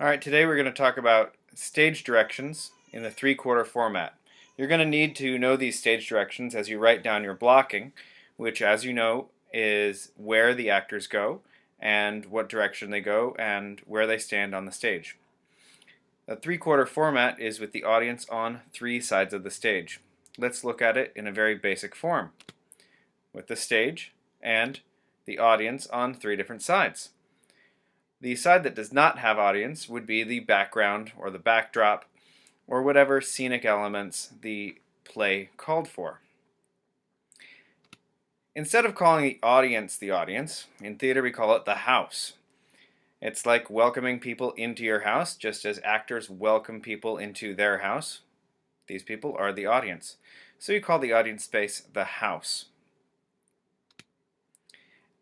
Alright, today we're going to talk about stage directions in the three-quarter format. You're going to need to know these stage directions as you write down your blocking, which, as you know, is where the actors go and what direction they go and where they stand on the stage. The three-quarter format is with the audience on three sides of the stage. Let's look at it in a very basic form, with the stage and the audience on three different sides. The side that does not have audience would be the background or the backdrop or whatever scenic elements the play called for. Instead of calling the audience, in theater we call it the house. It's like welcoming people into your house, just as actors welcome people into their house. These people are the audience. So you call the audience space the house.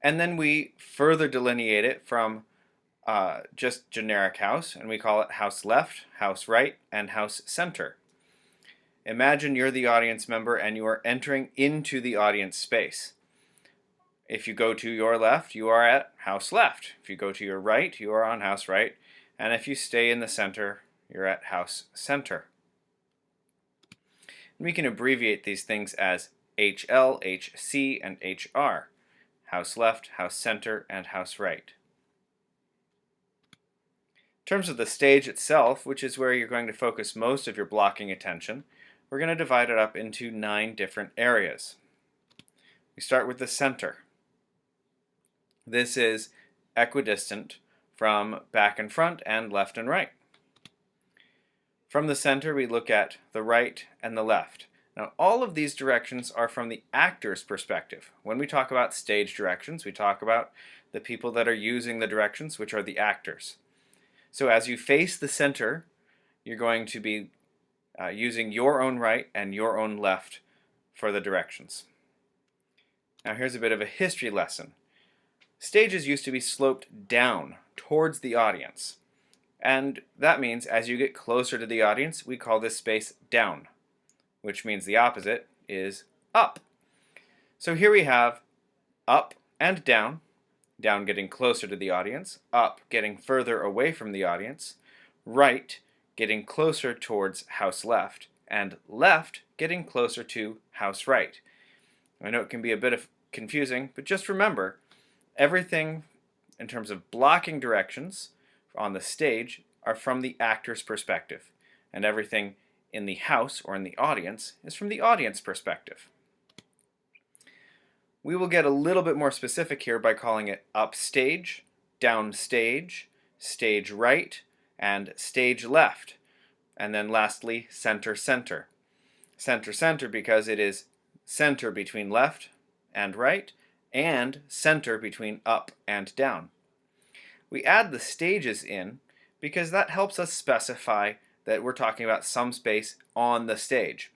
And then we further delineate it from just generic house, and we call it house left, house right, and house center. Imagine you're the audience member and you are entering into the audience space. If you go to your left, you are at house left. If you go to your right, you are on house right. And if you stay in the center, you're at house center. And we can abbreviate these things as HL, HC, and HR. House left, house center, and house right. In terms of the stage itself, which is where you're going to focus most of your blocking attention, we're going to divide it up into 9 different areas. We start with the center. This is equidistant from back and front and left and right. From the center, we look at the right and the left. Now, all of these directions are from the actor's perspective. When we talk about stage directions, we talk about the people that are using the directions, which are the actors. So as you face the center, you're going to be using your own right and your own left for the directions. Now here's a bit of a history lesson. Stages used to be sloped down towards the audience. And that means as you get closer to the audience, we call this space down, which means the opposite is up. So here we have up and down. Down getting closer to the audience, up getting further away from the audience, right getting closer towards house left, and left getting closer to house right. I know it can be a bit of confusing, but just remember, everything in terms of blocking directions on the stage are from the actor's perspective, and everything in the house or in the audience is from the audience perspective. We will get a little bit more specific here by calling it upstage, downstage, stage right, and stage left. And then lastly, center center. Center center because it is center between left and right, and center between up and down. We add the stages in because that helps us specify that we're talking about some space on the stage.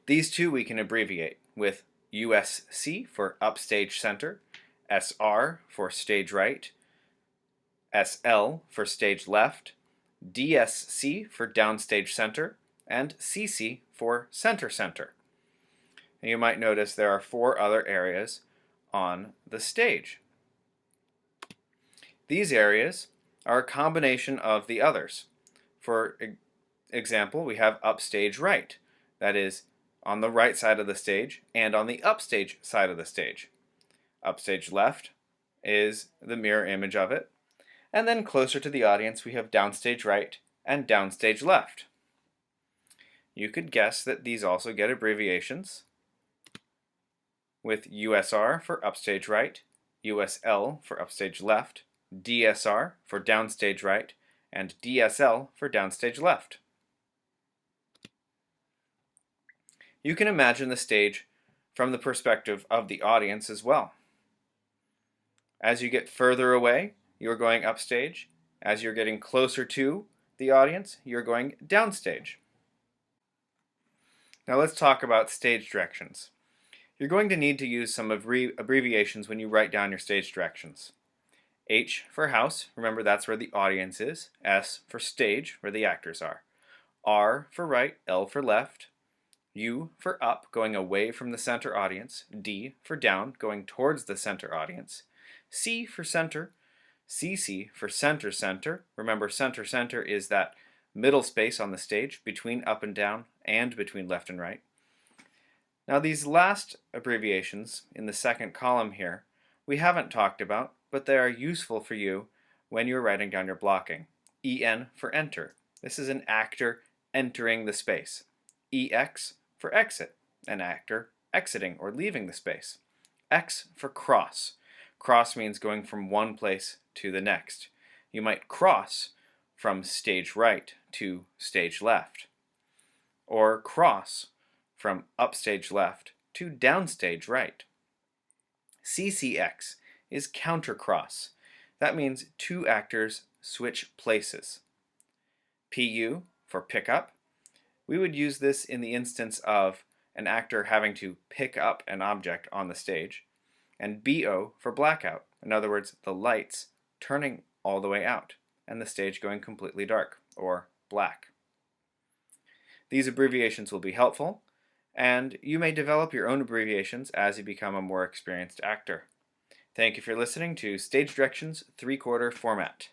These two we can abbreviate with USC for upstage center, SR for stage right, SL for stage left, DSC for downstage center, and CC for center center. And you might notice there are 4 other areas on the stage. These areas are a combination of the others. For example, we have upstage right, that is on the right side of the stage and on the upstage side of the stage. Upstage left is the mirror image of it. And then closer to the audience we have downstage right and downstage left. You could guess that these also get abbreviations with USR for upstage right, USL for upstage left, DSR for downstage right, and DSL for downstage left. You can imagine the stage from the perspective of the audience as well. As you get further away, you're going upstage. As you're getting closer to the audience, you're going downstage. Now let's talk about stage directions. You're going to need to use some abbreviations when you write down your stage directions. H for house, remember that's where the audience is. S for stage, where the actors are. R for right, L for left. U for up, going away from the center audience. D for down, going towards the center audience. C for center. CC for center center. Remember, center center is that middle space on the stage between up and down and between left and right. Now these last abbreviations in the second column here we haven't talked about, but they are useful for you when you're writing down your blocking. EN for enter. This is an actor entering the space. EX for exit, an actor exiting or leaving the space. X for cross. Cross means going from one place to the next. You might cross from stage right to stage left, or cross from upstage left to downstage right. CCX is countercross. That means two actors switch places. PU for pickup. We would use this in the instance of an actor having to pick up an object on the stage. And BO for blackout. In other words, the lights turning all the way out and the stage going completely dark or black. These abbreviations will be helpful, and you may develop your own abbreviations as you become a more experienced actor. Thank you for listening to Stage Directions 3/4 format.